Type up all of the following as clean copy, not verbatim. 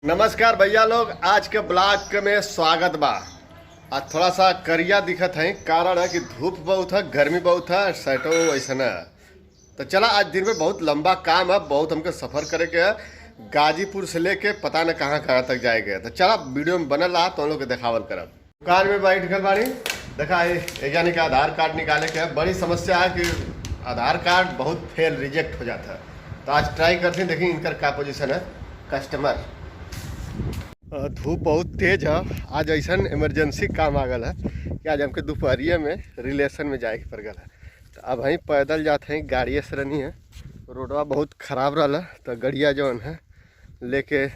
नमस्कार भैया लोग, आज के ब्लॉग में स्वागत बा। आज थोड़ा सा करिया दिखत है, कारण है कि धूप बहुत है, गर्मी बहुत है, सेटो वैसा है। तो चला, आज दिन में बहुत लंबा काम है, बहुत हमके सफ़र करे के है। गाजीपुर से लेके पता न कहाँ कहाँ तक जाएगा। तो चला, वीडियो में बनल रहा तो हम लोग के देखावल करब। दुकान में बैठ गल बाड़ी, देखा यानी कि आधार कार्ड निकाले के है। बड़ी समस्या है कि आधार कार्ड बहुत फेल रिजेक्ट हो जाता है। तो आज ट्राई करते हैं, देखिए इनका क्या पोजीशन है। कस्टमर, धूप बहुत तेज है। आज ऐसा इमरजेंसी काम आ गया है कि आज हमके दोपहरिया में रिलेशन में जाए के पड़ गया है। तो अब वहीं पैदल जाते हैं, गाड़िया से रनी है। रोडवा बहुत ख़राब रहा, तो गड़िया जौन है लेके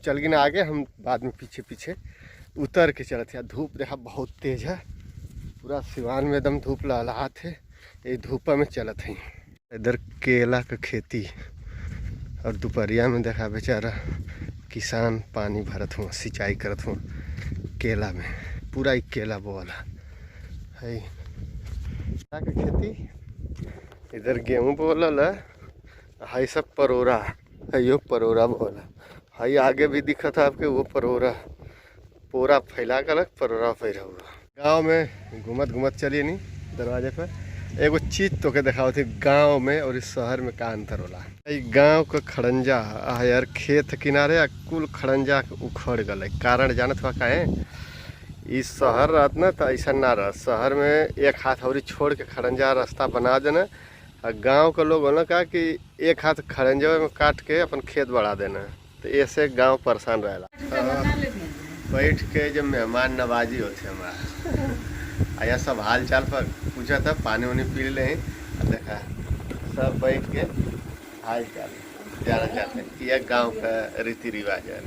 चल गई ना आगे, हम बाद में पीछे पीछे उतर के चलते हैं। धूप देखा बहुत तेज़ है, पूरा सिवान में एकदम धूप लहलहात है। ये धूपा में चलत हैं। इधर केला का खेती, और दोपहरिया में देखा बेचारा किसान पानी भरत हूँ, सिंचाई करत हूँ केला में। पूरा एक केला बोला है का खेती। इधर गेहूँ बोलल है, सब परोरा है, यो परोरा बोला है। आगे भी दिखा था आपके वो परोरा, पूरा फैला कर परोरा फैला हुआ। गांव में घूमत घूमत चलिए नहीं दरवाजे पर एगो चीज तो के दिखाओ थी गांव में और इस शहर में का अंतर होला। गांव का खड़ंजा यार, खेत किनारे कुल खड़ंजा उखड़ गए। कारण जानत हुआ काहे, इस शहर रहत ना तो ऐसा ना रह। शहर में एक हाथ और छोड़ के खड़ंजा रास्ता बना देना, और गांव के लोग होला का कि एक हाथ खड़ंजा में काट के अपन खेत बढ़ा देना। तो ऐसे गांव परेशान रहेला। बैठ के जब मेहमान नवाजी होते हमारा आया, सब हाल चाल पर पूछा था, पानी वानी पी ले। देखा सब बैठ के हाल चाल जाना चाहते हैं। यह गांव का रीति रिवाज है।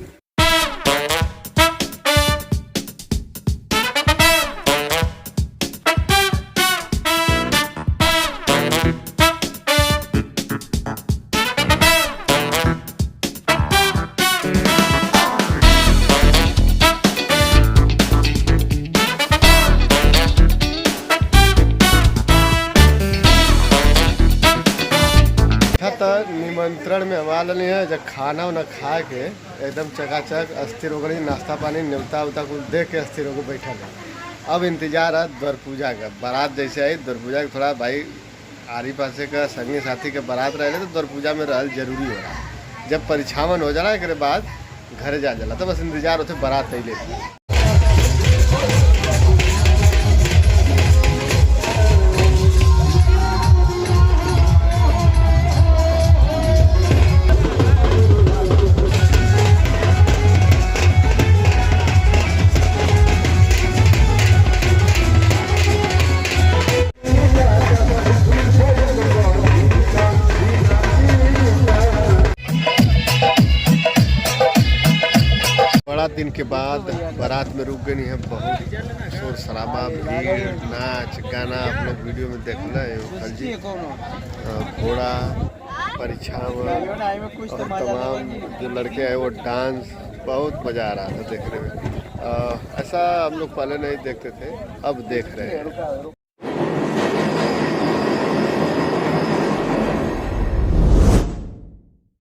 निमंत्रण में हमारा नहीं है, जब खाना वाना खा के एकदम चकाचक अस्थिर हो गई। नाश्ता पानी न्योता उता कुछ दे के अस्थिर होकर बैठा था। अब इंतजार है द्वार पूजा का। बारात जैसे आई द्वार पूजा का, थोड़ा भाई आरी पासे का संगी साथी के बारात रहे तो द्वार पूजा में रहल जरूरी हो रहा है। जब परिछावन हो जाला एक बाद घर जा जाला, तो बस इंतजार होते बारात नहीं लेती। दिन के बाद बारात में रुक गई है। बहुत शोर शराबा, भीड़, नाच गाना आप लोग वीडियो में देख ले। घोड़ा परिछावन और तमाम जो लड़के हैं वो डांस, बहुत मज़ा आ रहा था देखने में। ऐसा हम लोग पहले नहीं देखते थे, अब देख रहे हैं।